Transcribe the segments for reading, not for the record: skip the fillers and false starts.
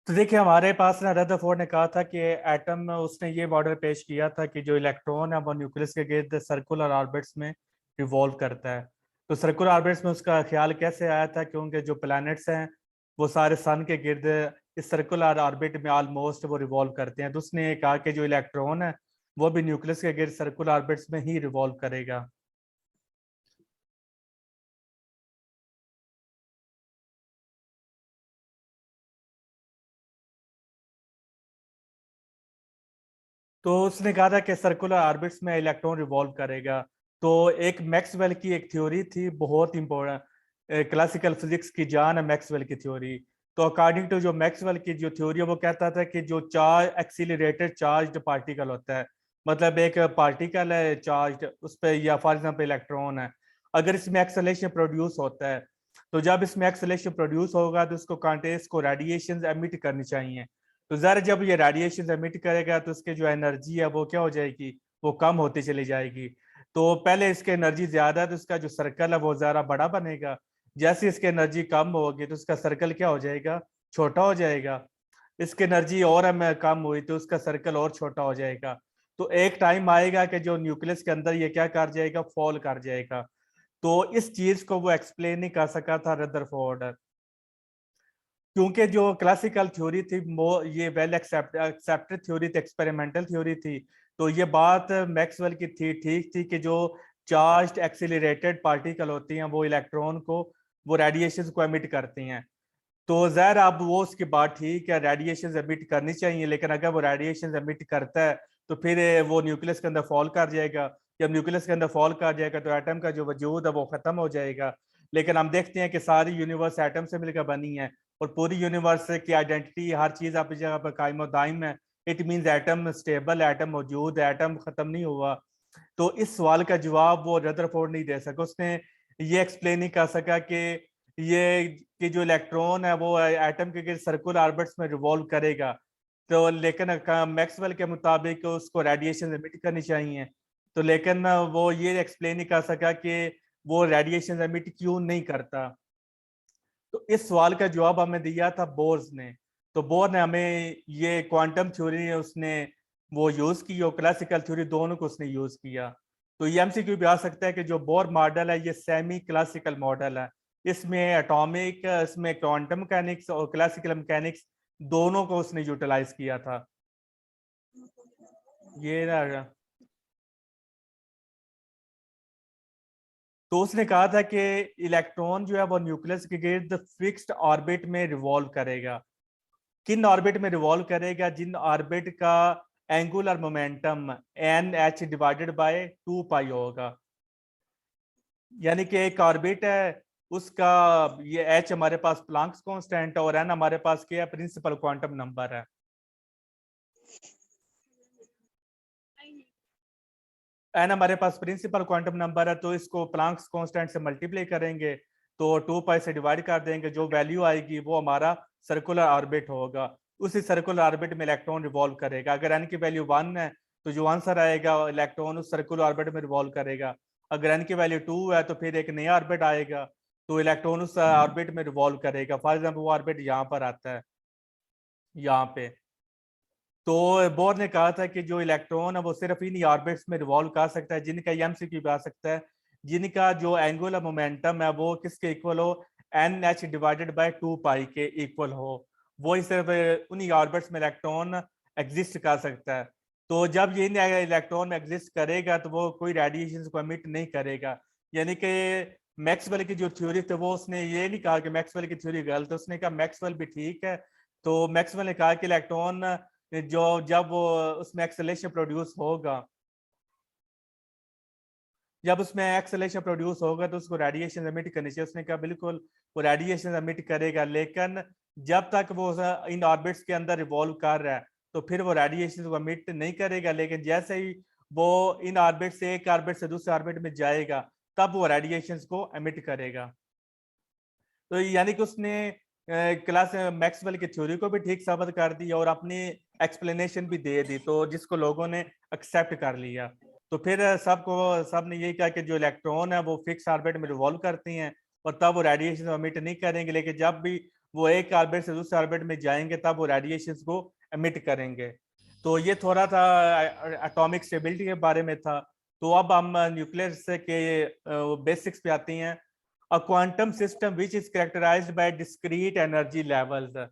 तो देखिए, हमारे पास ना रदरफोर्ड ने कहा था कि एटम में उसने ये मॉडल पेश किया था कि जो इलेक्ट्रॉन है वो न्यूक्लियस के गिर्द सर्कुलर ऑर्बिट्स में रिवॉल्व करता है। तो सर्कुलर ऑर्बिट्स में उसका ख्याल कैसे आया था, क्योंकि जो प्लैनेट्स हैं वो सारे सन के गिर्द इस सर्कुलर ऑर्बिट में ऑलमोस्ट वो रिवॉल्व करते हैं। तो उसने कहा कि जो इलेक्ट्रॉन है वो भी न्यूक्लियस के गिर्द सर्कुलर ऑर्बिट्स में ही रिवॉल्व करेगा। तो उसने कहा था कि सर्कुलर ऑर्बिट्स में इलेक्ट्रॉन रिवॉल्व करेगा। तो एक मैक्सवेल की एक थ्योरी थी, बहुत इंपॉर्टेंट, क्लासिकल फिजिक्स की जान है मैक्सवेल की थ्योरी। तो अकॉर्डिंग टू जो मैक्सवेल की जो थ्योरी है वो कहता था कि जो चार्ज एक्सीलरेटेड चार्ज्ड पार्टिकल होता है, मतलब एक पार्टिकल है चार्ज उस पर, या फॉर एग्जांपल इलेक्ट्रॉन है, अगर इसमें एक्सेलेरेशन प्रोड्यूस होता है, तो जब इसमें एक्सेलेरेशन प्रोड्यूस होगा तो उसको कांटेक्स को रेडिएशन एमिट करनी चाहिए। तो जरा जब ये रेडिएशन एमिट करेगा तो उसके जो एनर्जी है वो क्या हो जाएगी, वो कम होती चली जाएगी। तो पहले इसके एनर्जी ज्यादा है तो इसका जो सर्कल है वो जरा बड़ा बनेगा। जैसे इसकी एनर्जी कम होगी तो उसका सर्कल क्या हो जाएगा, छोटा हो जाएगा। इसकी एनर्जी और हमें कम हुई तो उसका सर्कल और छोटा हो जाएगा। तो एक टाइम आएगा कि जो न्यूक्लियस के अंदर ये क्या कर जाएगा, फॉल कर जाएगा। तो इस चीज को वो एक्सप्लेन नहीं कर सका था रदरफोर्ड, क्योंकि जो क्लासिकल थ्योरी थी वो ये वेल एक्सेप्टेड थ्योरी थी, एक्सपेरिमेंटल थ्योरी थी। तो ये बात मैक्सवेल की थी, ठीक थी कि जो चार्ज्ड एक्सीलरेटेड पार्टिकल होती हैं वो इलेक्ट्रॉन को, वो रेडिएशन को एमिट करती हैं। तो जहर अब वो उसकी बात ठीक है, रेडिएशन एमिट करनी चाहिए, लेकिन अगर वो रेडिएशन एमिट करता है तो फिर वो न्यूक्लियस के अंदर फॉल कर जाएगा। जब न्यूक्लियस के अंदर फॉल कर जाएगा तो एटम का जो वजूद है वो खत्म हो जाएगा। लेकिन हम देखते हैं कि सारी यूनिवर्स एटम से मिलकर बनी है, और पूरी यूनिवर्स की आइडेंटिटी, हर चीज अपनी जगह पर कायम और दायम है। It means atom stable, atom मौजूद है, एटम खत्म नहीं हुआ। तो इस सवाल का जवाब वो रदरफोर्ड नहीं दे सका। उसने ये एक्सप्लेन नहीं कर सका कि ये कि जो इलेक्ट्रॉन है वो एटम के सर्कुलर ऑर्बिट्स में रिवॉल्व करेगा। तो लेकिन मैक्सवेल के मुताबिक उसको रेडिएशन एमिट करनी चाहिए। तो लेकिन वो ये एक्सप्लेन नहीं कर सका कि वो रेडिएशन एमिट क्यों नहीं करता। तो इस सवाल का जवाब हमें दिया था बोर्स ने। तो बोर ने हमें ये क्वांटम थ्योरी उसने वो यूज की और क्लासिकल थ्योरी, दोनों को उसने यूज किया। तो ये एमसीक्यू भी आ सकता है कि जो बोर मॉडल है ये सेमी क्लासिकल मॉडल है। इसमें एटॉमिक, इसमें क्वांटम मैकेनिक्स और क्लासिकल मैकेनिक्स दोनों को उसने यूटिलाइज किया था। ये ना, तो उसने कहा था कि इलेक्ट्रॉन जो है वो न्यूक्लियस के गिर्द फिक्स्ड ऑर्बिट में रिवॉल्व करेगा। किन ऑर्बिट में रिवॉल्व करेगा, जिन ऑर्बिट का angular momentum n h divided by 2 pi होगा। यानी कि एक ऑर्बिट है उसका, ये एच हमारे पास प्लांक्स कांस्टेंट है और एन हमारे पास क्या है, प्रिंसिपल क्वांटम नंबर है। एन हमारे पास प्रिंसिपल क्वांटम नंबर है, तो इसको प्लांक्स कांस्टेंट से मल्टीप्लाई करेंगे तो 2 पाई से डिवाइड कर देंगे, जो वैल्यू आएगी वो हमारा सर्कुलर ऑर्बिट होगा। उसी सर्कुलर ऑर्बिट में इलेक्ट्रॉन रिवॉल्व करेगा। अगर एन की वैल्यू 1 है तो जो आंसर आएगा इलेक्ट्रॉन उस सर्कुलर ऑर्बिट में रिवॉल्व करेगा। अगर एन की वैल्यू 2 है तो फिर एक नया ऑर्बिट आएगा, तो इलेक्ट्रॉन उस ऑर्बिट में रिवॉल्व करेगा। फॉर एग्जाम्पल वो ऑर्बिट यहाँ पर आता है, यहाँ पे। तो बोर ने कहा था कि जो इलेक्ट्रॉन है वो सिर्फ इन्हीं ऑर्बिट्स में रिवॉल्व कर सकता है जिनका एमसीक्यू भी आ सकता है, जिनका जो एंगुलर मोमेंटम है वो किसके इक्वल हो, एन एच डिवाइडेड बाय 2 पाई के इक्वल हो। वो ही सिर्फ उन्हीं ऑर्बिट्स में इलेक्ट्रॉन एग्जिस्ट कर सकता है। तो जब ये इलेक्ट्रॉन एग्जिस्ट करेगा तो वो कोई रेडिएशन को एमिट नहीं करेगा। यानी कि मैक्सवेल की जो थ्योरी थी वो, उसने ये नहीं कहा कि मैक्सवेल की थ्योरी गलत है, उसने कहा मैक्सवेल भी ठीक है। तो मैक्सवेल ने कहा कि इलेक्ट्रॉन जो जब वो उसमें एक्सेलेरेशन प्रोड्यूस होगा, जब उसमें एक्सेलेरेशन प्रोड्यूस होगा तो उसको रेडिएशन एमिट करनी चाहिए। उसने कहा बिल्कुल वो रेडिएशन एमिट करेगा, लेकिन जब तक वो इन ऑर्बिट्स के अंदर रिवॉल्व कर रहा है तो फिर वो रेडिएशन को एमिट नहीं करेगा। लेकिन जैसे ही वो इन ऑर्बिट से एक ऑर्बिट से दूसरे ऑर्बिट में जाएगा तब वो रेडिएशन को एमिट करेगा। तो यानी कि उसने क्लास मैक्सवेल की थ्योरी को भी ठीक साबित कर दी और अपनी एक्सप्लेनेशन भी दे दी, तो जिसको लोगों ने एक्सेप्ट कर लिया। तो फिर सबने यही कहा कि जो इलेक्ट्रॉन है वो फिक्स ऑर्बिट में रिवॉल्व करती हैं और तब वो रेडिएशन एमिट नहीं करेंगे। लेकिन जब भी वो एक ऑर्बिट से दूसरे ऑर्बिट में जाएंगे तब वो रेडिएशंस को एमिट करेंगे। तो ये थोड़ा था एटॉमिक स्टेबिलिटी के बारे में था। तो अब हम न्यूक्लियर के बेसिक्स पे आती हैं। A quantum system which is characterized by discrete energy levels.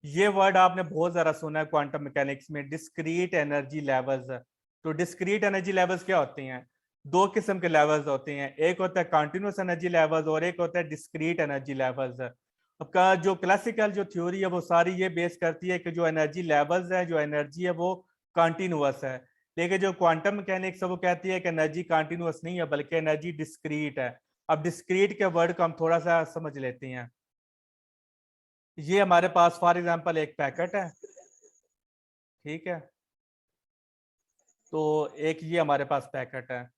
ये वर्ड आपने बहुत ज्यादा सुना है क्वांटम मैकेनिक्स में, डिस्क्रीट एनर्जी लेवल्स। तो डिस्क्रीट एनर्जी लेवल्स क्या होती हैं? दो किस्म के लेवल्स होते हैं, एक होता है कंटिन्यूअस एनर्जी लेवल्स और एक होता है डिस्क्रीट एनर्जी लेवल्स। आपका जो क्लासिकल जो थ्योरी है वो सारी ये बेस करती है कि जो एनर्जी लेवल्स है, जो एनर्जी है वो कंटिन्यूअस है। लेकिन जो क्वांटम मैकेनिक्स है वो कहती है कि एनर्जी कंटिन्यूअस नहीं है बल्कि एनर्जी डिस्क्रीट है। अब डिस्क्रीट के वर्ड को हम थोड़ा सा समझ लेते हैं। ये हमारे पास फॉर एग्जांपल एक पैकेट है, ठीक है। तो एक ये हमारे पास पैकेट है,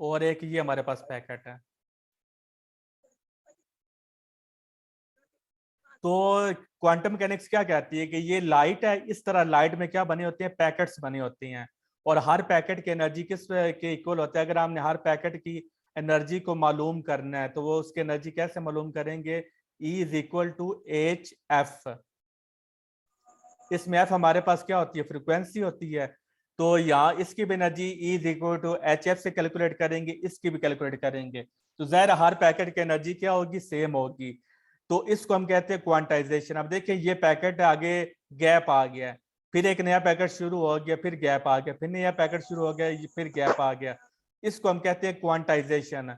और एक ये हमारे पास पैकेट है। तो क्वांटम मैकेनिक्स क्या कहती है कि ये लाइट है, इस तरह लाइट में क्या बनी होती है, पैकेट्स बनी होती हैं। और हर पैकेट की एनर्जी किस के इक्वल होता है? अगर हमने हर पैकेट की एनर्जी को मालूम करना है तो वो उसकी एनर्जी कैसे मालूम करेंगे? E is equal to h f. इसमें एफ हमारे पास क्या होती है? फ्रीक्वेंसी होती है। तो यहाँ इसकी भी energy E is equal to h f से कैलकुलेट करेंगे, इसकी भी कैलकुलेट करेंगे। तो ज़ाहिर हर पैकेट की एनर्जी क्या होगी? सेम होगी। तो इसको हम कहते हैं क्वांटाइजेशन। अब देखिए ये पैकेट आगे गैप आ गया, फिर एक नया पैकेट शुरू हो गया, फिर गैप आ गया, फिर नया पैकेट शुरू हो गया, फिर गैप आ गया। इसको हम कहते हैं क्वांटाइजेशन।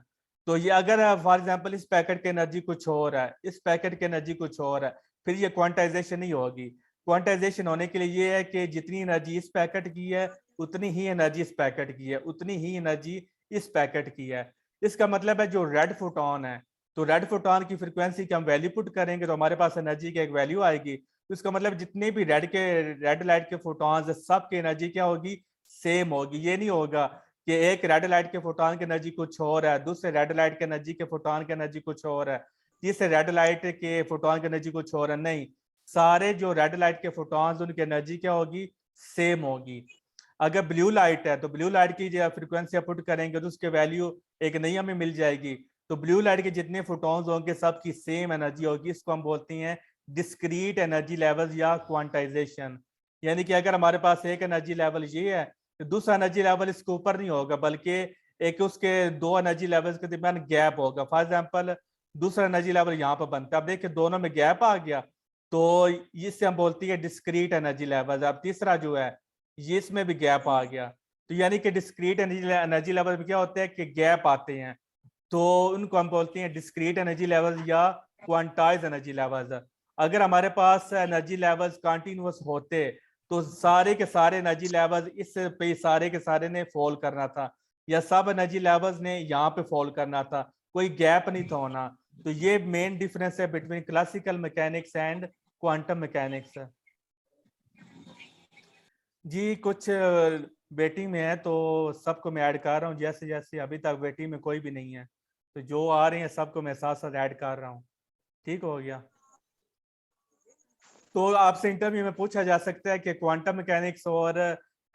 तो ये अगर फॉर एग्जांपल इस पैकेट की एनर्जी कुछ और है, इस पैकेट की एनर्जी कुछ और है, फिर ये क्वांटाइजेशन नहीं होगी। क्वांटाइजेशन होने के लिए ये है कि जितनी एनर्जी इस पैकेट की है उतनी ही एनर्जी इस पैकेट की है, उतनी ही एनर्जी इस पैकेट की है। इसका मतलब है जो रेड फोटोन है, तो रेड फोटोन की फ्रीक्वेंसी की हम वैल्यू पुट करेंगे तो हमारे पास एनर्जी की एक वैल्यू आएगी। तो इसका मतलब जितने भी रेड लाइट के फोटोन्स है सब की एनर्जी क्या होगी? सेम होगी। ये नहीं होगा कि एक रेड लाइट के फोटोन की एनर्जी कुछ और है, दूसरे रेड लाइट के एनर्जी के फोटोन की एनर्जी कुछ और है, तीसरे रेड लाइट के फोटोन की एनर्जी कुछ और है। नहीं, सारे जो रेड लाइट के फोटोन्स उनकी एनर्जी क्या होगी? सेम होगी। अगर ब्लू लाइट है तो ब्लू लाइट की जो फ्रीक्वेंसी पुट करेंगे तो उसके वैल्यू एक नई हमें मिल जाएगी। तो ब्लू लाइट के जितने फोटॉन्स होंगे सबकी सेम एनर्जी होगी। इसको हम बोलते हैं डिस्क्रीट एनर्जी लेवल या क्वांटाइजेशन। यानी कि अगर हमारे पास एक एनर्जी लेवल ये है तो दूसरा एनर्जी लेवल इसके ऊपर नहीं होगा बल्कि एक उसके दो एनर्जी लेवल्स के दरमियान गैप होगा। फॉर एग्जांपल दूसरा एनर्जी लेवल यहाँ पर बनता है, अब देखिए दोनों में गैप आ गया, तो इससे हम बोलती है डिस्क्रीट एनर्जी लेवल। अब तीसरा जो है ये इसमें भी गैप आ गया। तो यानी कि डिस्क्रीट एनर्जी लेवल में क्या होता है कि गैप आते हैं, तो उनको हम बोलते हैं डिस्क्रीट एनर्जी लेवल या क्वांटाइज एनर्जी लेवल्स। अगर हमारे पास एनर्जी लेवल्स कंटिन्यूअस होते तो सारे के सारे एनर्जी लेवल्स इस पे सारे के सारे ने फॉल करना था, या सब एनर्जी लेवल्स ने यहाँ पे फॉल करना था, कोई गैप नहीं था होना। तो ये मेन डिफरेंस है between classical mechanics and quantum mechanics. जी कुछ वेटिंग में है तो सबको मैं ऐड कर रहा हूँ, जैसे जैसे अभी तक वेटिंग में कोई भी नहीं है तो जो आ रहे हैं सबको मैं साथ साथ ऐड कर रहा हूँ। ठीक हो गया। तो आपसे इंटरव्यू में पूछा जा सकता है कि क्वांटम मैकेनिक्स और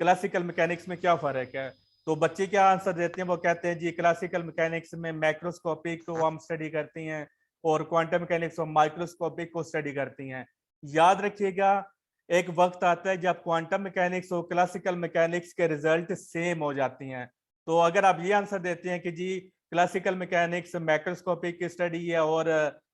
क्लासिकल मैकेनिक्स में क्या फर्क है? तो बच्चे क्या आंसर देते हैं? वो कहते हैं जी क्लासिकल मैकेनिक्स में मैक्रोस्कोपिक को हम स्टडी करते हैं और क्वांटम मैकेनिक्स में माइक्रोस्कोपिक को स्टडी करती हैं। याद रखिएगा एक वक्त आता है जब क्वांटम मैकेनिक्स और क्लासिकल मैकेनिक्स के रिजल्ट सेम हो जाती हैं। तो अगर आप ये आंसर देते हैं कि जी क्लासिकल मैकेनिक्स मैक्रोस्कोपिक स्टडी है और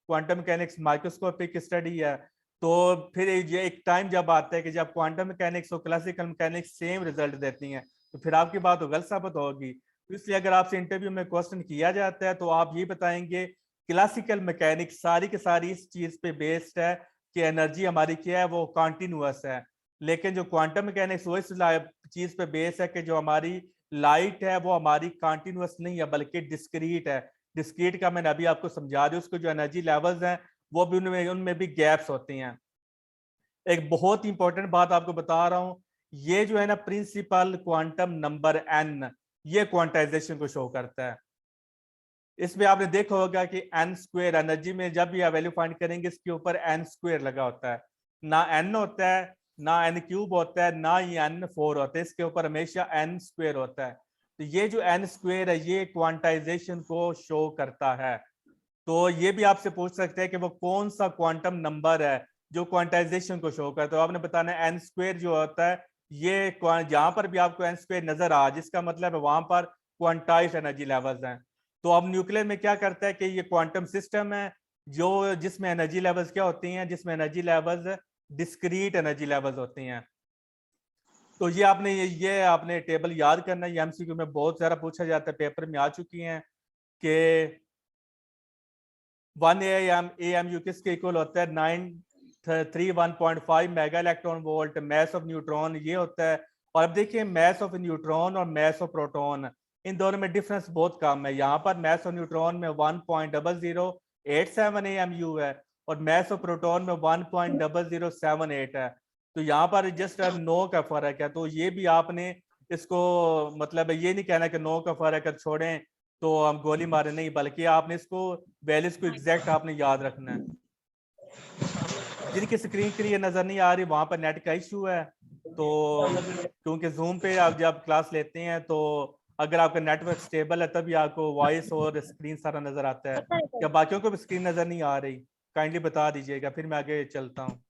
क्वांटम मैकेनिक्स माइक्रोस्कोपिक स्टडी है, तो फिर ये एक टाइम जब आता है कि जब क्वांटम मैकेनिक्स और क्लासिकल मैकेनिक्स सेम रिजल्ट देती हैं तो फिर आपकी बात तो गलत साबित होगी। तो इसलिए अगर आपसे इंटरव्यू में क्वेश्चन किया जाता है तो आप ये बताएंगे क्लासिकल मैकेनिक्स सारी की सारी इस चीज पे बेस्ड है कि एनर्जी हमारी क्या है, वो कॉन्टिन्यूअस है। लेकिन जो क्वांटम मैकेनिक्स वो इस चीज पे बेस है कि जो हमारी लाइट है वो हमारी कॉन्टिन्यूअस नहीं है बल्कि डिस्क्रीट है। डिस्क्रीट का मैंने अभी आपको समझा दिया, उसको जो एनर्जी लेवल्स हैं वो भी उनमें भी गैप्स होती हैं। एक बहुत इंपॉर्टेंट बात आपको बता रहा हूं, ये जो है ना प्रिंसिपल क्वांटम नंबर एन, ये क्वांटाइजेशन को शो करता है। इसमें आपने देखा होगा कि एन स्क्वायर एनर्जी में जब भी आप वैल्यू फाइंड करेंगे इसके ऊपर एन स्क्वायर लगा होता है, ना एन होता है ना n क्यूब होता है, ना ही n4 होता है, इसके ऊपर हमेशा n स्क्वायर होता है। तो ये जो n स्क्वायर है ये क्वांटाइजेशन को शो करता है। तो ये भी आपसे पूछ सकते हैं कि वो कौन सा क्वांटम नंबर है जो क्वांटाइजेशन को शो करता है। तो आपने बताना है n स्क्वायर जो होता है ये, जहां पर भी आपको n स्क्वायर नजर आ जिसका मतलब है वहां पर क्वांटाइज्ड एनर्जी लेवल्स हैं। तो अब न्यूक्लियर में क्या करता है कि ये क्वांटम सिस्टम है जो जिसमें एनर्जी लेवल्स क्या होती हैं, जिसमें energy levels discrete energy levels होती हैं। तो ये आपने टेबल याद करना है, ये एमसीक्यू में बहुत सारा पूछा जाता है, पेपर में आ चुकी हैं कि 1 AMU किसके इक्वल होता है, 931.5 mega electron volt. Mass of neutron ये होता है। और अब देखिए मैस ऑफ न्यूट्रॉन और मैस ऑफ प्रोटॉन, इन दोनों में डिफरेंस बहुत कम है। यहाँ पर मैस ऑफ न्यूट्रॉन में 1.0087 AMU है और मैस ऑफ प्रोटॉन में 1.0078 है। तो यहाँ पर जस्ट 9 का फर्क है। तो ये भी आपने इसको मतलब ये नहीं कहना कि 9 का फर्क है छोड़ें तो हम गोली मारे, नहीं, बल्कि आपने इसको वैल्यूज को एग्जैक्ट आपने याद रखना है। जिनकी स्क्रीन क्लियर नजर नहीं आ रही वहां पर नेट का इशू है। तो क्योंकि जूम पे आप जब क्लास लेते हैं तो अगर आपका नेटवर्क स्टेबल है तभी आपको वॉइस और स्क्रीन सारा नजर आता है। क्या बाकियों को भी स्क्रीन नजर नहीं आ रही? काइंडली बता दीजिएगा, फिर मैं आगे चलता हूँ।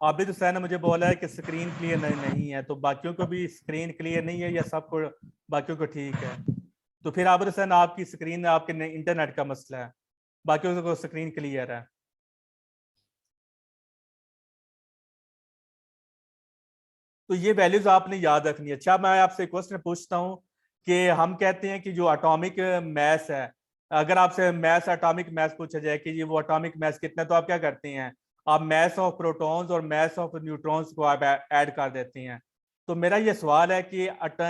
आबिद हुसैन ने मुझे बोला है कि स्क्रीन क्लियर नहीं है, तो बाकियों को भी स्क्रीन क्लियर नहीं है या सबको बाकियों को ठीक है? तो फिर आबिद हुसैन आपकी स्क्रीन आपके इंटरनेट का मसला है, बाकियों को स्क्रीन क्लियर है। तो ये वैल्यूज आपने याद रखनी है। अच्छा, मैं आपसे क्वेश्चन पूछता हूँ कि हम कहते हैं कि जो एटॉमिक मैस है, अगर आपसे मैस एटॉमिक मैस पूछा जाए कि ये वो एटॉमिक मैस कितना है, तो आप क्या करते हैं? आप मैस ऑफ प्रोटॉन्स और मैस ऑफ न्यूट्रॉन्स को आप ऐड कर देते हैं। तो मेरा ये सवाल है कि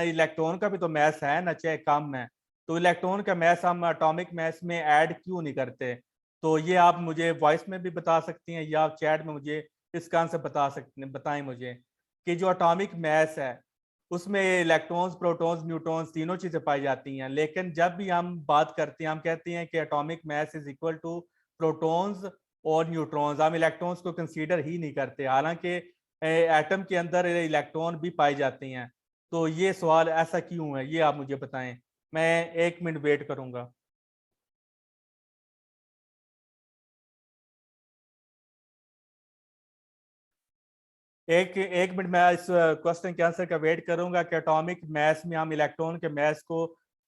इलेक्ट्रॉन का भी तो मैस है ना, चाहे कम है, तो इलेक्ट्रॉन का मैस हम एटॉमिक मैस में ऐड क्यों नहीं करते? तो ये आप मुझे वॉइस में भी बता सकती हैं या आप चैट में मुझे इसका आंसर बता सकते हैं, बताएं मुझे कि जो एटॉमिक मैस है उसमें इलेक्ट्रॉन्स, प्रोटॉन्स, न्यूट्रॉन्स तीनों चीजें पाई जाती हैं, लेकिन जब भी हम बात करते हैं हम कहते हैं कि atomic mass is equal to protons और न्यूट्रॉन्स, हम इलेक्ट्रॉन्स को कंसीडर ही नहीं करते, हालांकि एटम के अंदर इलेक्ट्रॉन भी पाई जाती हैं। तो ये सवाल ऐसा क्यों है, ये आप मुझे बताएं। मैं 1 मिनट वेट करूंगा। एक एक मिनट मैं इस क्वेश्चन के आंसर का वेट करूंगा कि एटॉमिक मैस में हम इलेक्ट्रॉन के मैस को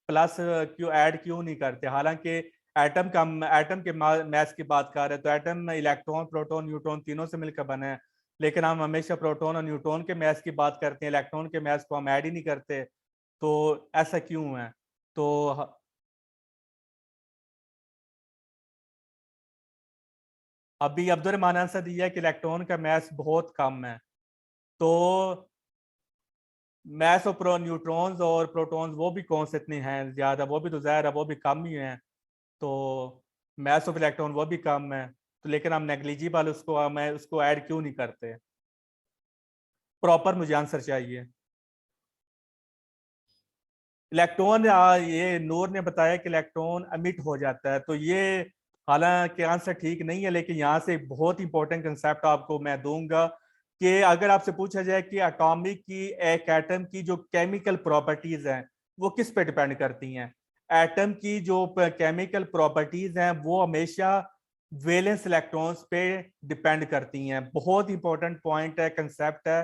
प्लस क्यों ऐड क्यों नहीं करते, हालांकि एटम के मैस की बात कर रहे हैं तो एटम में इलेक्ट्रॉन, प्रोटॉन, न्यूट्रॉन तीनों से मिलकर बना है, लेकिन हम हमेशा प्रोटॉन और न्यूट्रॉन के मैस की बात करते हैं, इलेक्ट्रॉन के मैस को हम ऐड ही नहीं करते। तो ऐसा क्यों है? तो अभी अब्दुल आंसर दिया है कि इलेक्ट्रॉन का मैस बहुत कम है। तो मैस और न्यूट्रॉन्स और प्रोटॉन्स वो भी कौन से इतने हैं ज्यादा, वो भी तो ज़ाहिर है वो भी कम ही हैं। तो मैस ऑफ इलेक्ट्रॉन वो भी कम है, तो लेकिन हम नेग्लिजिबल उसको मैं उसको ऐड क्यों नहीं करते? प्रॉपर मुझे आंसर चाहिए। इलेक्ट्रॉन, ये नूर ने बताया कि इलेक्ट्रॉन अमिट हो जाता है, तो ये हालांकि आंसर ठीक नहीं है, लेकिन यहाँ से एक बहुत इंपॉर्टेंट कंसेप्ट आपको मैं दूंगा कि अगर आपसे पूछा जाए कि एटॉमिक की, एक एटम की जो केमिकल प्रॉपर्टीज हैं वो किस पे डिपेंड करती हैं? एटम की जो केमिकल प्रॉपर्टीज हैं वो हमेशा वैलेंस इलेक्ट्रॉन्स पे डिपेंड करती हैं। बहुत इंपॉर्टेंट पॉइंट है, कंसेप्ट है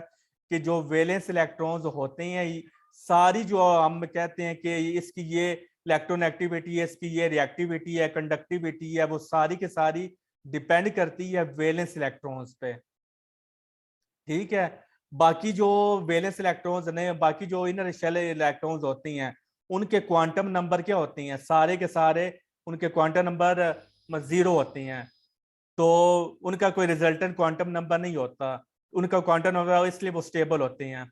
कि जो वैलेंस इलेक्ट्रॉन्स होते हैं, सारी जो हम कहते हैं कि इसकी ये इलेक्ट्रॉन एक्टिविटी है, इसकी ये रिएक्टिविटी है, कंडक्टिविटी है, वो सारी के सारी डिपेंड करती है वैलेंस इलेक्ट्रॉन्स पे। ठीक है। बाकी जो वैलेंस इलेक्ट्रॉन्स ने, बाकी जो इनर शेल इलेक्ट्रॉन्स होती हैं उनके क्वांटम नंबर क्या होती हैं? सारे के सारे उनके क्वांटम नंबर 0 होती हैं। तो उनका कोई रिजल्टेंट क्वांटम नंबर नहीं होता, उनका क्वांटम नंबर, इसलिए वो स्टेबल होते हैं।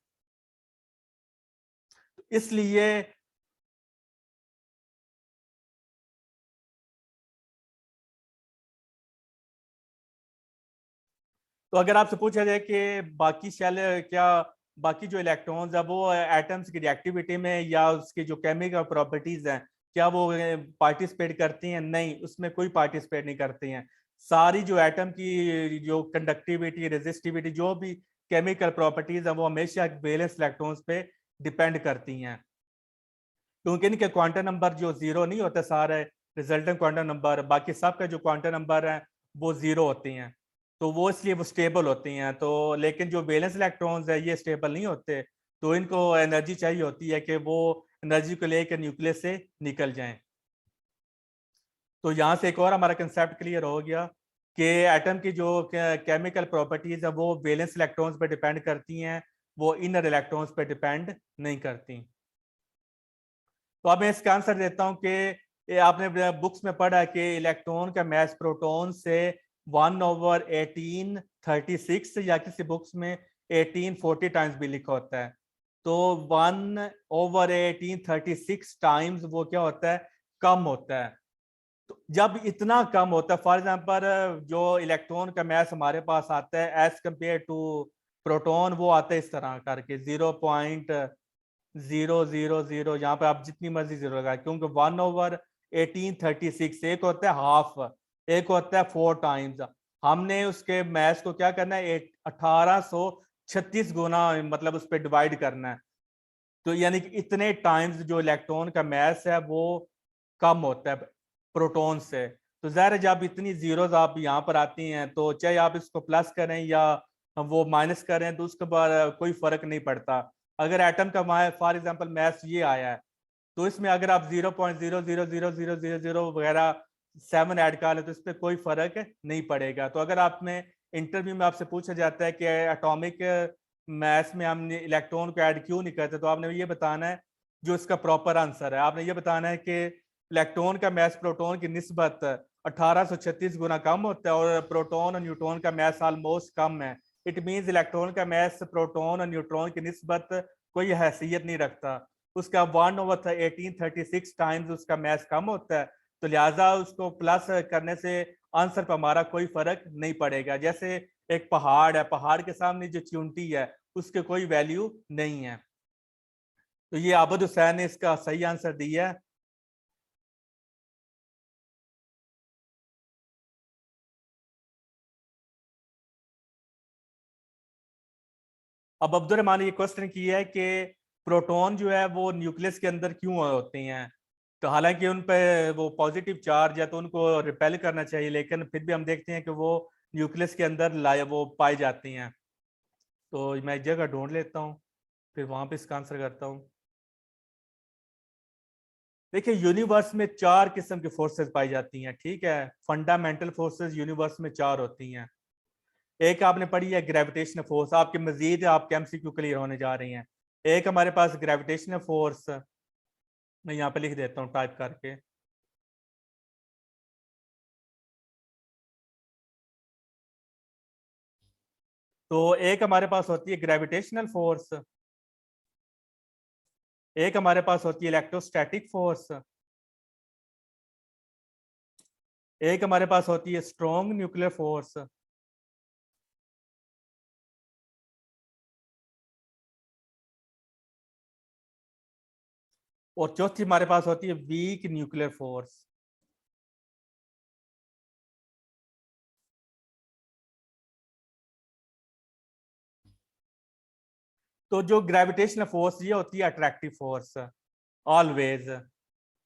इसलिए तो अगर आपसे पूछा जाए कि बाकी शेल क्या, बाकी जो इलेक्ट्रॉन्स है वो एटम्स की रिएक्टिविटी में या उसकी जो केमिकल प्रॉपर्टीज हैं क्या वो पार्टिसिपेट करती हैं? नहीं, उसमें कोई पार्टिसिपेट नहीं करती हैं। सारी जो एटम की जो कंडक्टिविटी, रेजिस्टिविटी, जो भी केमिकल प्रॉपर्टीज है वो हमेशा वैलेंस इलेक्ट्रॉन्स पे डिपेंड करती हैं, क्योंकि इनके क्वांटम नंबर जो जीरो नहीं होते सारे रिजल्टेंट क्वांटम नंबर, बाकी सबका जो क्वांटम नंबर है वो जीरो होती हैं, तो वो इसलिए वो स्टेबल होती हैं। तो लेकिन जो वैलेंस इलेक्ट्रॉन्स है ये स्टेबल नहीं होते, तो इनको एनर्जी चाहिए होती है कि वो एनर्जी को लेकर न्यूक्लियस से निकल जाएं। तो यहाँ से एक और हमारा कंसेप्ट क्लियर हो गया कि एटम की जो केमिकल प्रॉपर्टीज है वो वैलेंस इलेक्ट्रॉन्स पे डिपेंड करती हैं, वो इनर इलेक्ट्रॉन्स पे डिपेंड नहीं करती। तो अब मैं इसका आंसर देता हूं कि ये आपने बुक्स में पढ़ा कि इलेक्ट्रॉन का मैस प्रोटॉन से 1/1836 या किसी बुक्स में 1840 टाइम्स भी लिखा होता है। तो 1/1836 टाइम्स वो क्या होता है, कम होता है। तो जब इतना कम होता है, फॉर एग्जाम्पल जो इलेक्ट्रॉन का मैस हमारे पास आता है एज कंपेयर टू प्रोटॉन, वो आता है इस तरह करके 0.000, यहाँ पे आप जितनी मर्जी जीरो लगाए, क्योंकि 1/1836 एक होता है हाफ, एक होता है 4 टाइम्स। हमने उसके मैथ को क्या करना है, 1836 गुना मतलब उस पर डिवाइड करना है, तो यानी कि इतने टाइम्स जो इलेक्ट्रॉन का मैथ है वो कम होता है प्रोटॉन से। तो ज़ाहिर है जब इतनी जीरोज आप यहाँ पर आती हैं तो चाहे आप इसको प्लस करें या वो माइनस करें तो उसके बाद कोई फर्क नहीं पड़ता। अगर एटम का फॉर एग्जांपल मैथ ये आया है, तो इसमें अगर आप 0.0000000 वगैरह 7 ऐड कर ले तो इस पर कोई फर्क नहीं पड़ेगा। तो अगर आपने इंटरव्यू में आपसे पूछा जाता है कि एटॉमिक मैथ में हमने इलेक्ट्रॉन को ऐड क्यों नहीं करते, तो आपने ये बताना है, जो इसका प्रॉपर आंसर है आपने ये बताना है कि इलेक्ट्रॉन का मैथ प्रोटॉन की निस्बत 1836 गुना कम होता है और प्रोटॉन और न्यूट्रॉन का मैथ ऑलमोस्ट कम है। इट मीन्स इलेक्ट्रॉन का मैथ प्रोटॉन और न्यूट्रॉन की निस्बत कोई हैसियत नहीं रखता, उसका 1/1836 टाइम्स उसका मैथ कम होता है, तो लिहाजा उसको प्लस करने से आंसर पर हमारा कोई फर्क नहीं पड़ेगा। जैसे एक पहाड़ है, पहाड़ के सामने जो चुनटी है उसके कोई वैल्यू नहीं है। तो ये आबद हुसैन ने इसका सही आंसर दिया है। अब अब्दुल रहमान ने ये क्वेश्चन किया है कि प्रोटॉन जो है वो न्यूक्लियस के अंदर क्यों होते हैं, तो हालांकि उन पे वो पॉजिटिव चार्ज है तो उनको रिपेल करना चाहिए, लेकिन फिर भी हम देखते हैं कि वो न्यूक्लियस के अंदर लाए वो पाई जाती हैं। तो मैं एक जगह ढूंढ लेता हूँ, फिर वहां पे इसका आंसर करता हूँ। देखिए यूनिवर्स में 4 किस्म की फोर्सेस पाई जाती हैं, ठीक है, फंडामेंटल फोर्सेस यूनिवर्स में 4 होती हैं। एक आपने पढ़ी है ग्रेविटेशनल फोर्स, आपके मजीद आपके एमसीक्यू क्लियर होने जा रही हैं। एक हमारे पास ग्रेविटेशनल फोर्स, मैं यहाँ पे लिख देता हूँ टाइप करके। तो एक हमारे पास होती है ग्रेविटेशनल फोर्स, एक हमारे पास होती है इलेक्ट्रोस्टैटिक फोर्स, एक हमारे पास होती है स्ट्रॉन्ग न्यूक्लियर फोर्स, और चौथी हमारे पास होती है वीक न्यूक्लियर फोर्स। तो जो ग्रेविटेशनल फोर्स ये होती है अट्रैक्टिव फोर्स ऑलवेज।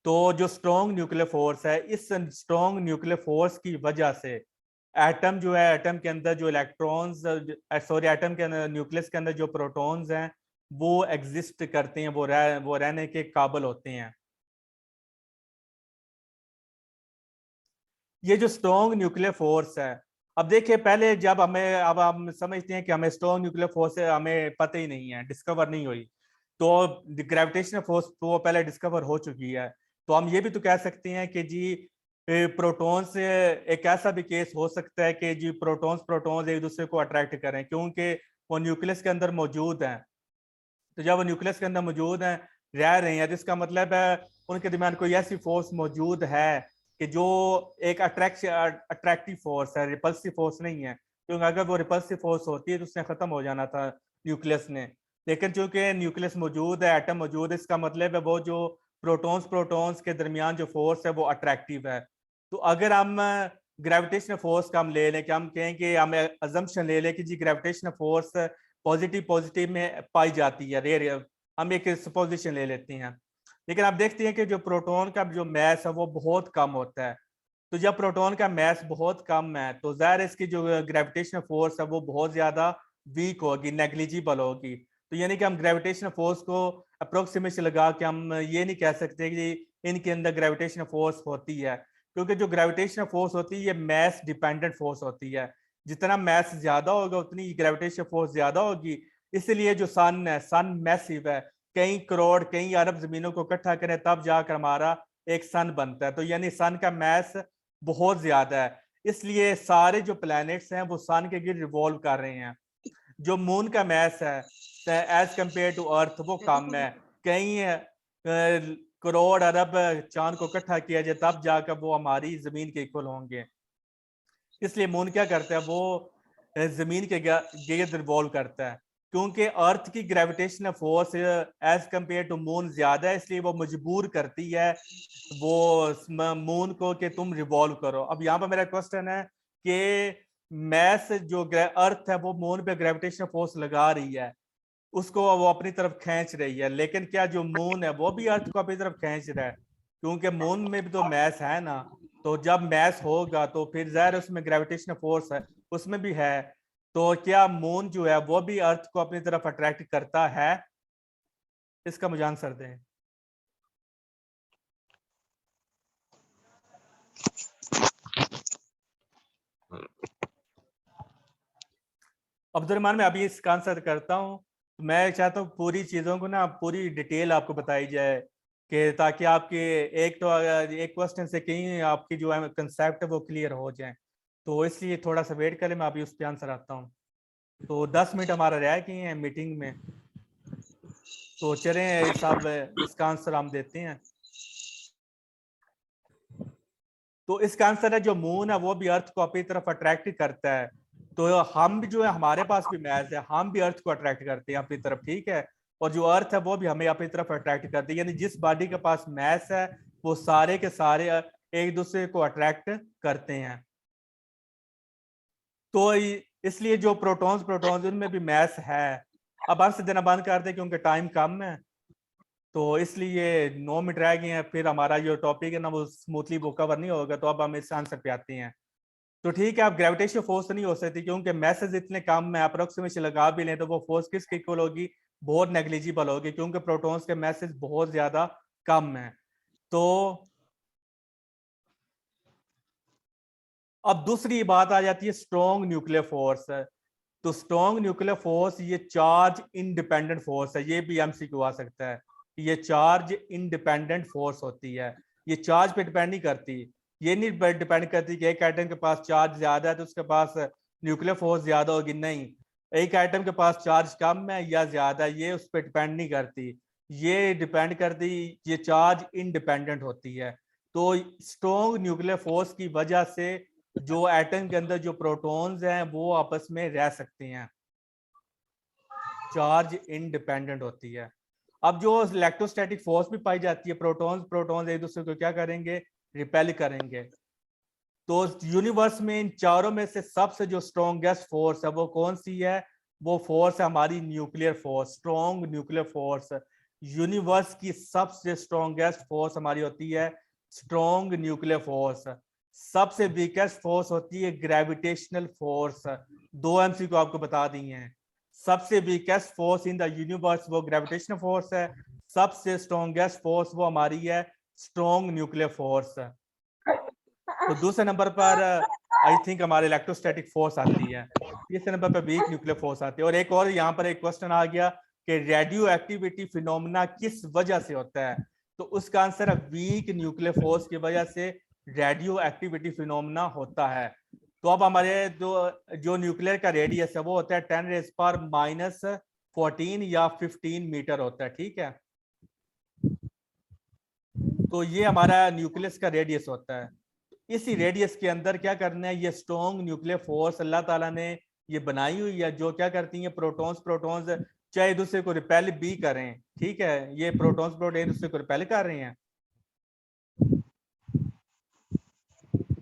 तो जो स्ट्रॉन्ग न्यूक्लियर फोर्स है, इस स्ट्रॉन्ग न्यूक्लियर फोर्स की वजह से एटम जो है, एटम के अंदर जो इलेक्ट्रॉन्स, सॉरी एटम के अंदर न्यूक्लियस के अंदर जो प्रोटॉन्स हैं वो एग्जिस्ट करते हैं, वो रहने के काबिल होते हैं। ये जो स्ट्रॉन्ग न्यूक्लियर फोर्स है, अब देखिए पहले जब हमें, अब हम समझते हैं कि हमें स्ट्रॉन्ग न्यूक्लियर फोर्स है हमें पता ही नहीं है, डिस्कवर नहीं हुई, तो ग्रेविटेशनल फोर्स तो पहले डिस्कवर हो चुकी है। तो हम ये भी तो कह सकते हैं कि जी प्रोटॉन से एक ऐसा भी केस हो सकता है कि जी प्रोटॉन्स प्रोटॉन्स एक दूसरे को अट्रैक्ट करें, क्योंकि वो न्यूक्लियस के अंदर मौजूद हैं। तो जब वो न्यूक्लियस के अंदर मौजूद हैं, रह रहे हैं, तो इसका मतलब है उनके दरमियान कोई ऐसी फोर्स मौजूद है कि जो एक अट्रैक्टिव फोर्स है, रिपल्सिव फोर्स नहीं है, क्योंकि अगर वो रिपल्सिव फोर्स होती है तो उसने खत्म हो जाना था न्यूक्लियस ने। लेकिन चूंकि न्यूक्लियस मौजूद है, एटम मौजूद है, इसका मतलब है वो जो प्रोटॉन्स प्रोटॉन्स के दरमियान जो फोर्स है वो अट्रैक्टिव है। तो अगर हम ग्रेविटेशनल फोर्स का हम ले लें कि हम कहें कि हम अजम्पशन ले लें कि जी ग्रेविटेशनल फोर्स पॉजिटिव पॉजिटिव में पाई जाती है, रेयर, हम एक सपोजिशन ले लेते हैं। लेकिन आप देखते हैं कि जो प्रोटॉन का जो मैस है वो बहुत कम होता है। तो जब प्रोटॉन का मैस बहुत कम है तो ज़ाहिर है इसकी जो ग्रेविटेशनल फोर्स है वो बहुत ज़्यादा वीक होगी, नेग्लिजिबल होगी। तो यानी कि हम ग्रेविटेशनल फोर्स को अप्रोक्सीमेशन लगा के हम ये नहीं कह सकते कि इनके अंदर ग्रेविटेशनल फोर्स होती है, क्योंकि जो ग्रेविटेशनल फोर्स होती है ये मैस डिपेंडेंट फोर्स होती है। जितना मैस ज्यादा होगा उतनी ग्रेविटेशनल फोर्स ज्यादा होगी। इसलिए जो सन है, सन मैसिव है, कई करोड़ कई अरब जमीनों को इकट्ठा करें तब जाकर हमारा एक सन बनता है। तो यानी सन का मैस बहुत ज्यादा है, इसलिए सारे जो प्लैनेट्स हैं वो सन के गिर्द रिवॉल्व कर रहे हैं। जो मून का मैस है एज कंपेयर टू अर्थ वो कम है, कई करोड़ अरब चांद को इकट्ठा किया जाए तब जाकर वो हमारी जमीन के इक्वल होंगे। इसलिए मून क्या करता है, वो जमीन के गिर्द रिवॉल्व करता है। क्योंकि अर्थ की gravitational force as compared to moon ज्यादा है, इसलिए वो मजबूर करती है वो मून को कि तुम रिवॉल्व करो। अब यहाँ पर मेरा क्वेश्चन है कि मैस जो अर्थ है वो मून पे ग्रेविटेशनल फोर्स लगा रही है, उसको वो अपनी तरफ खींच रही है, लेकिन क्या जो मून है वो भी अर्थ को अपनी तरफ खींच रहा है? क्योंकि मून में भी तो मैस है ना। तो जब मैस होगा तो फिर जाहिर उसमें ग्रेविटेशनल फोर्स है, उसमें भी है। तो क्या मून जो है वो भी अर्थ को अपनी तरफ अट्रैक्ट करता है? इसका मुझे आंसर दें। अब्दुलरहमान, मैं अभी इसका आंसर करता हूँ। मैं चाहता हूँ पूरी चीज़ों को ना पूरी डिटेल आपको बताई जाए, कि ताकि आपके एक तो एक क्वेश्चन से कहीं आपकी जो है कंसेप्ट है वो क्लियर हो जाए। तो इसलिए थोड़ा सा वेट करें, मैं अभी उस पर आंसर आता हूँ। तो 10 मिनट हमारा रह गए हैं मीटिंग में, तो चलें साहब इसका आंसर हम देते हैं। तो इसका आंसर है जो मून है वो भी अर्थ को अपनी तरफ अट्रैक्ट करता है। तो हम भी जो है हमारे पास भी मैच है, हम भी अर्थ को अट्रैक्ट करते हैं अपनी तरफ, ठीक है। और जो अर्थ है वो भी हमें अपनी तरफ अट्रैक्ट करती है, यानी जिस बॉडी के पास मैस है वो सारे के सारे एक दूसरे को अट्रैक्ट करते हैं। तो इसलिए जो प्रोटॉन्स प्रोटॉन्स उनमें भी मैस है। अब आंसर देना बंद कर दे क्योंकि टाइम कम है, तो इसलिए 9 मिनट रह गए हैं, फिर हमारा जो टॉपिक है ना वो स्मूथली वो कवर नहीं होगा। तो अब हम इस आंसर पे आते हैं। तो ठीक है, अब ग्रेविटेशनल फोर्स तो नहीं हो सकती क्योंकि मैसेज इतने कम है, अप्रोक्सीमेशन लगा भी लें तो वो फोर्स किसके इक्वल होगी? बहुत नेग्लिजिबल होगी, क्योंकि प्रोटॉन्स के मैसेज बहुत ज्यादा कम है। तो अब दूसरी बात आ जाती है स्ट्रॉन्ग न्यूक्लियर फोर्स। तो स्ट्रॉन्ग न्यूक्लियर फोर्स ये चार्ज इंडिपेंडेंट फोर्स है, ये भी एमसीक्यू आ सकता है। ये चार्ज इंडिपेंडेंट फोर्स होती है, ये चार्ज पे डिपेंड नहीं करती। ये नहीं डिपेंड करती कि एक एटम के पास चार्ज ज्यादा है तो उसके पास न्यूक्लियर फोर्स ज्यादा होगी, नहीं। एक एटम के पास चार्ज कम है या ज्यादा, ये उस पर डिपेंड नहीं करती। ये डिपेंड करती, ये चार्ज इंडिपेंडेंट होती है। तो स्ट्रॉन्ग न्यूक्लियर फोर्स की वजह से जो एटम के अंदर जो प्रोटॉन्स हैं वो आपस में रह सकते हैं, चार्ज इंडिपेंडेंट होती है। अब जो इलेक्ट्रोस्टैटिक फोर्स भी पाई जाती है, प्रोटॉन्स प्रोटॉन्स एक दूसरे को क्या करेंगे? रिपेल करेंगे। तो यूनिवर्स में इन चारों में से सबसे जो स्ट्रॉन्गेस्ट फोर्स है वो कौन सी है? वो फोर्स है हमारी nuclear force, strong nuclear force. Universe की सबसे स्ट्रॉन्गेस्ट फोर्स हमारी होती है स्ट्रॉन्ग न्यूक्लियर फोर्स। सबसे वीकेस्ट फोर्स होती है ग्रेविटेशनल फोर्स। दो एमसी को आपको बता दी हैं। सबसे weakest force in the universe वो ग्रेविटेशनल फोर्स है, सबसे स्ट्रॉन्गेस्ट फोर्स वो हमारी है स्ट्रॉन्ग न्यूक्लियर फोर्स। तो दूसरे नंबर पर आई थिंक हमारे इलेक्ट्रोस्टैटिक फोर्स आती है, तीसरे नंबर पर वीक न्यूक्लियर फोर्स आती है। और एक और यहाँ पर एक क्वेश्चन आ गया कि रेडियो एक्टिविटी फिनोमेना किस वजह से होता है? तो उसका आंसर है वीक न्यूक्लियर फोर्स की वजह से रेडियो एक्टिविटी फिनोमेना होता है। तो अब हमारे जो न्यूक्लियर का रेडियस है वो होता है 10⁻⁻14 या 15 मीटर होता है, ठीक है। तो ये हमारा न्यूक्लियस का रेडियस होता है। इसी रेडियस के अंदर क्या करना है, ये स्ट्रॉन्ग न्यूक्लियर फोर्स अल्लाह ताला ने ये बनाई हुई है, जो क्या करती हैं प्रोटॉन्स प्रोटॉन्स चाहे एक दूसरे को रिपेल भी करें, ठीक है। ये प्रोटॉन्स प्रोटॉन एक दूसरे को रिपेल कर रहे हैं।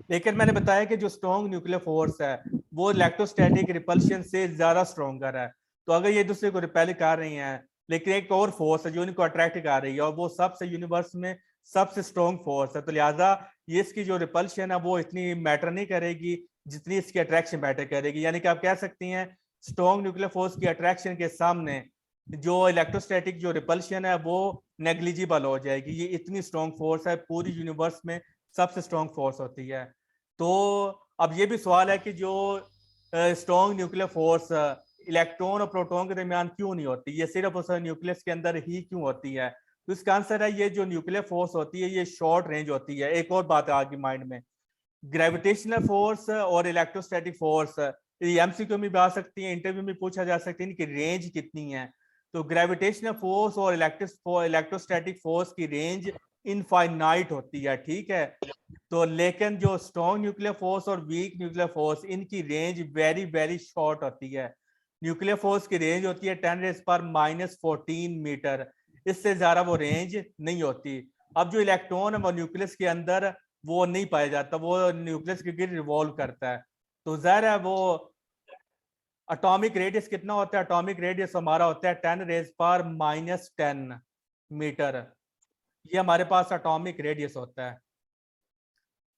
लेकिन मैंने बताया कि जो स्ट्रॉन्ग न्यूक्लियर फोर्स है वो इलेक्ट्रोस्टैटिक रिपल्शन से ज्यादा स्ट्रॉन्गर है। तो अगर ये दूसरे को रिपेल कर रही हैं, लेकिन एक और फोर्स है जो इनको अट्रैक्ट कर रही है और वो सबसे यूनिवर्स में सबसे स्ट्रॉन्ग फोर्स है, तो लिहाजा ये इसकी जो रिपल्शन है वो इतनी मैटर नहीं करेगी जितनी इसकी अट्रैक्शन मैटर करेगी। यानी कि आप कह सकती हैं स्ट्रॉन्ग न्यूक्लियर फोर्स की अट्रैक्शन के सामने जो इलेक्ट्रोस्टैटिक जो रिपल्शन है वो नेग्लिजिबल हो जाएगी। ये इतनी स्ट्रॉन्ग फोर्स है, पूरी यूनिवर्स में सबसे स्ट्रॉन्ग फोर्स होती है। तो अब ये भी सवाल है कि जो स्ट्रॉन्ग न्यूक्लियर फोर्स इलेक्ट्रॉन और प्रोटॉन के दरमियान क्यों नहीं होती, ये सिर्फ उस न्यूक्लियस के अंदर ही क्यों होती है। तो इसका आंसर है ये जो न्यूक्लियर फोर्स होती है ये शॉर्ट रेंज होती है। एक और बात आगे माइंड में, ग्रेविटेशनल फोर्स और इलेक्ट्रोस्टैटिक फोर्स ये एमसीक्यू में भी आ सकती है, इंटरव्यू में पूछा जा सकती है इनकी रेंज कितनी है। तो ग्रेविटेशनल फोर्स और इलेक्ट्रोस्टैटिक फोर्स की रेंज इनफाइनाइट होती है, ठीक है। तो लेकिन जो स्ट्रॉन्ग न्यूक्लियर फोर्स और वीक न्यूक्लियर फोर्स इनकी रेंज वेरी वेरी शॉर्ट होती है। न्यूक्लियर फोर्स की रेंज होती है 10⁻⁻14 मीटर, इससे ज्यादा वो रेंज नहीं होती। अब जो इलेक्ट्रॉन है वो न्यूक्लियस के अंदर वो नहीं पाया जाता, वो न्यूक्लियस के गिर रिवॉल्व करता है। तो ज़ाहिर है वो एटॉमिक रेडियस कितना होता है, एटॉमिक रेडियस हमारा होता है 10⁻⁻10 मीटर, ये हमारे पास एटॉमिक रेडियस होता है।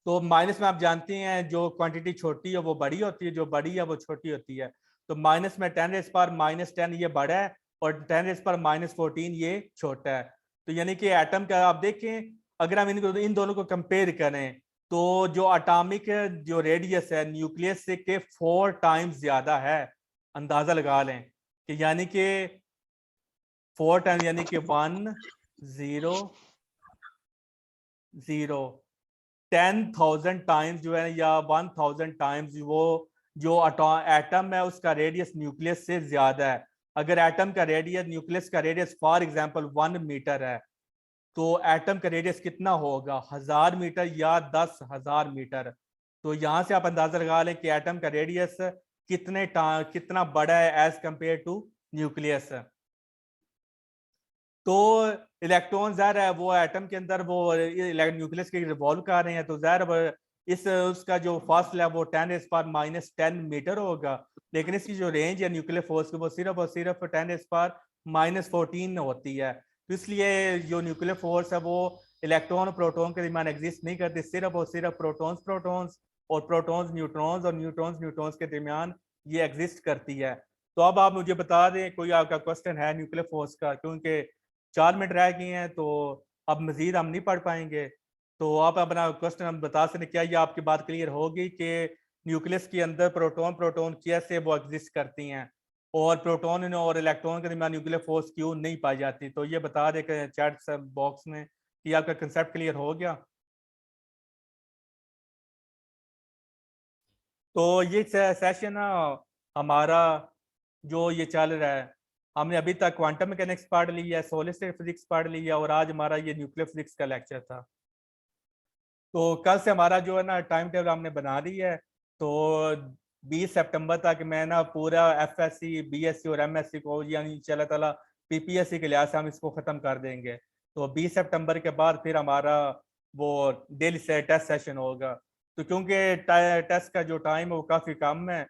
तो माइनस में आप जानते हैं जो क्वांटिटी छोटी है वो बड़ी होती है, जो बड़ी है वो छोटी होती है। तो माइनस में 10⁻⁻10 ये बड़ा है और 10⁻⁻14 ये छोटा है। तो यानी कि एटम का आप देखें, अगर हम इन दोनों को कंपेयर करें तो जो एटॉमिक जो रेडियस है न्यूक्लियस से के 4 टाइम्स ज्यादा है। अंदाजा लगा लें कि यानी कि 4 टाइम्स यानी कि 1 0 0 10,000 टाइम्स जो है या 1,000 टाइम्स वो जो एटम है उसका रेडियस न्यूक्लियस से ज्यादा है। अगर एटम का रेडियस न्यूक्लियस का रेडियस फॉर एग्जांपल 1 मीटर है तो एटम का रेडियस कितना होगा, 1000 मीटर या 10,000 मीटर। तो यहां से आप अंदाजा लगा लें कि एटम का रेडियस कितना बड़ा है एज कंपेयर टू न्यूक्लियस। तो इलेक्ट्रॉन ज़ाहिर है वो एटम के अंदर वो न्यूक्लियस के रिवॉल्व कर रहे हैं, तो ज़ाहिर इस उसका जो फासला है वो 10⁻⁻10 मीटर होगा। लेकिन इसकी जो रेंज है न्यूक्लियर फोर्स की वो सिर्फ और सिर्फ 10⁻⁻14 होती है। तो इसलिए जो न्यूक्लियर फोर्स है वो इलेक्ट्रॉन और प्रोटॉन के दरमियान एग्जिस्ट नहीं करती, सिर्फ और सिर्फ प्रोटॉन्स प्रोटॉन्स और प्रोटॉन्स न्यूट्रॉन्स और न्यूट्रॉन्स न्यूट्रॉन्स के दरमियान ये एग्जिस्ट करती है। तो अब आप मुझे बता दें कोई आपका क्वेश्चन है न्यूक्लियर फोर्स का, क्योंकि 4 मिनट रह गए हैं तो अब मजीद हम नहीं पढ़ पाएंगे। तो आप अपना क्वेश्चन हम बता सकते, क्या ये आपकी बात क्लियर होगी कि न्यूक्लियस के अंदर प्रोटॉन प्रोटॉन कैसे वो एग्जिस्ट करती हैं और प्रोटॉन और इलेक्ट्रॉन के दरमियान न्यूक्लियर फोर्स क्यों नहीं पाई जाती। तो ये बता दें चैट बॉक्स में कि आपका कंसेप्ट क्लियर हो गया। तो ये सेशन ना हमारा जो ये चल रहा है, हमने अभी तक क्वांटम मैकेनिक्स पढ़ ली है, सॉलिड स्टेट फिजिक्स पढ़ ली है और आज हमारा ये न्यूक्लियर फिजिक्स का लेक्चर था। तो कल से हमारा जो है ना टाइम टेबल हमने बना ली है। तो 20 सितंबर तक मैं ना पूरा एफएससी बीएससी और एमएससी को यानी इंशाल्लाह ताला पीपीएससी के लिहाज से हम इसको ख़त्म कर देंगे। तो 20 सितंबर के बाद फिर हमारा वो डेली से टेस्ट सेशन होगा। तो क्योंकि टेस्ट का जो टाइम है वो काफ़ी कम है,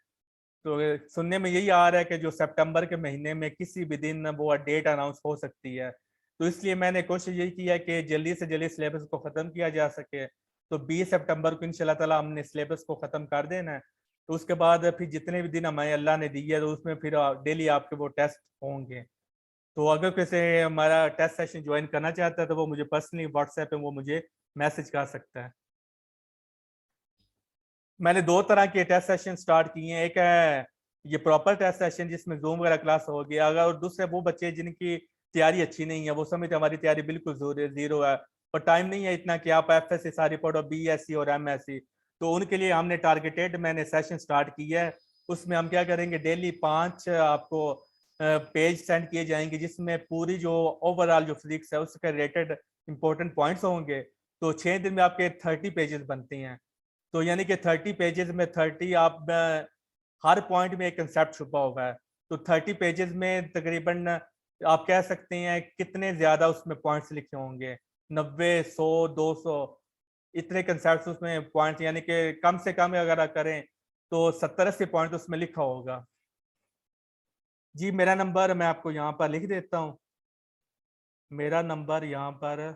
तो सुनने में यही आ रहा है कि जो सितंबर के महीने में किसी भी दिन वो डेट अनाउंस हो सकती है। तो इसलिए मैंने कोशिश यही की है कि जल्दी से जल्दी सिलेबस को ख़त्म किया जा सके। तो 20 सितंबर को इंशाल्लाह ताला हमने सिलेबस को ख़त्म कर देना है। तो उसके बाद फिर जितने भी दिन हमें अल्लाह ने दी है तो उसमें फिर डेली आपके वो टेस्ट होंगे। तो अगर किसी हमारा टेस्ट सेशन ज्वाइन करना चाहता है तो वो मुझे पर्सनली व्हाट्सएप पे वो मुझे मैसेज कर सकता है। मैंने 2 तरह के टेस्ट सेशन स्टार्ट किए हैं, एक है ये प्रॉपर टेस्ट सेशन जिसमें जूम वगैरह क्लास हो गया, अगर और दूसरे वो बच्चे जिनकी तैयारी अच्छी नहीं है, वो समझते हमारी तैयारी बिल्कुल जीरो है और टाइम नहीं है इतना कि आप एफएससी सारी पढ़ो, बीएससी और एमएससी। तो उनके लिए हमने टारगेटेड मैंने सेशन स्टार्ट किया है। उसमें हम क्या करेंगे, डेली 5 आपको पेज सेंड किए जाएंगे जिसमें पूरी जो ओवरऑल जो फिजिक्स है उसके रिलेटेड इंपॉर्टेंट पॉइंट्स होंगे। तो 6 दिन में आपके 30 पेजेस बनते हैं। तो यानी कि 30 पेजेस में 30 आप हर पॉइंट में एक कंसेप्ट छुपा हुआ है। तो 30 पेजेस में तकरीबन आप कह सकते हैं कितने ज्यादा उसमें पॉइंट्स लिखे होंगे, 90 100 200। इतने कंसेप्ट उसमें पॉइंट, यानी कि कम से कम अगर आप करें तो 70-80 पॉइंट उसमें लिखा होगा। जी मेरा नंबर मैं आपको यहाँ पर लिख देता हूँ। मेरा नंबर यहाँ पर,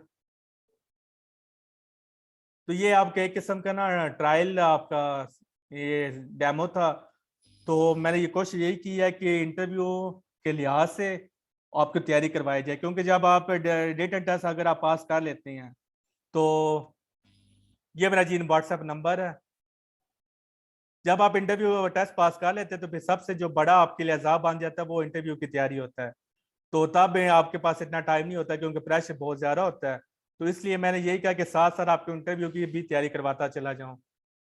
तो ये आपके एक किस्म का ना ट्रायल आपका ये डेमो था। तो मैंने ये कोशिश यही की है कि इंटरव्यू के लिहाज से आपको तैयारी करवाई जाए, क्योंकि जब आप डेटा टेस्ट अगर आप पास कर लेते हैं तो ये मेरा जी व्हाट्सएप नंबर है। जब आप इंटरव्यू टेस्ट पास कर लेते हैं तो फिर सबसे जो बड़ा आपके लिए अज़ाब बन जाता है वो इंटरव्यू की तैयारी होता है। तो तब आपके पास इतना टाइम नहीं होता क्योंकि प्रेशर बहुत ज़्यादा होता है। तो इसलिए मैंने यही कहा कि साथ साथ आपके इंटरव्यू की भी तैयारी करवाता चला जाऊँ।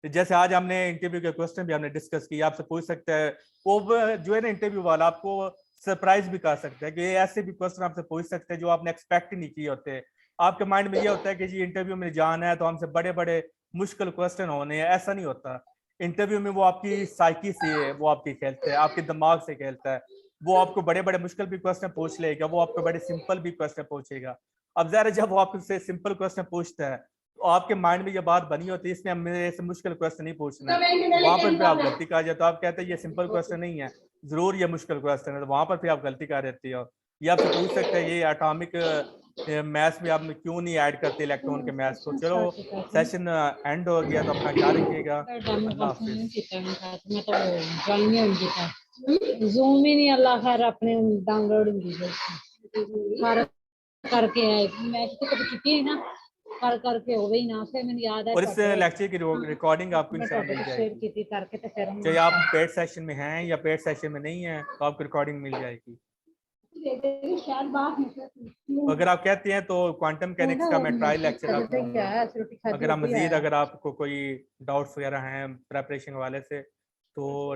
जैसे आज हमने इंटरव्यू के क्वेश्चन भी हमने डिस्कस किया, आपसे पूछ सकते हैं वो जो है ना इंटरव्यू वाला आपको सरप्राइज भी कर सकता है कि ऐसे भी क्वेश्चन आपसे पूछ सकते हैं जो आपने एक्सपेक्ट ही नहीं किए होते। आपके माइंड में ये होता है कि जी इंटरव्यू में जाना है तो हमसे बड़े बड़े मुश्किल क्वेश्चन होने हैं, ऐसा नहीं होता। इंटरव्यू में वो आपकी साइकी से वो आपकी खेलता है, आपके दिमाग से खेलता है। वो आपको बड़े बड़े मुश्किल भी क्वेश्चन पूछ लेगा, वो आपको बड़े सिंपल भी क्वेश्चन पूछेगा। अब ज़रा जब वो आपसे सिंपल क्वेश्चन पूछता है तो आपके माइंड में ये बात बनी होती है इसमें मेरे से मुश्किल क्वेश्चन नहीं पूछना है। वहां पर भी आप गलती कर जाते हो, आप कहते हैं ये सिंपल क्वेश्चन नहीं है, जरूर ये मुश्किल क्वेश्चन है, तो वहां पर भी आप गलती कर देती हो। ये आपसे पूछ सकते हैं ये एटॉमिक मैथ्स में आप क्यों नहीं ऐड करते इलेक्ट्रॉन के मैथ्स को। चलो सेशन एंड हो गया, तो अपना ख्याल रखिएगा। अल्लाह हाफिज। जूम ही नहीं अल्लाह खैर अपने डाउनलोड कर करके है मैं तो कभी की ना कर करके हो गई ना, फिर मैंने याद है और इस लेक्चर की रिकॉर्डिंग आपको इंशाल्लाह मिल शेयर जाएगी, की करके तो फिर चाहे आप पेड सेशन में हैं या पेड सेशन में नहीं है, तो आपको रिकॉर्डिंग मिल जाएगी। अगर आप कहते हैं तो क्वांटम मैकेनिक्स का मैं ट्रायल लेक्चर आपको दूंगा। अगर आप मजीद अगर आपको कोई डाउट्स वगैरह हैं प्रेपरेशन वाले से तो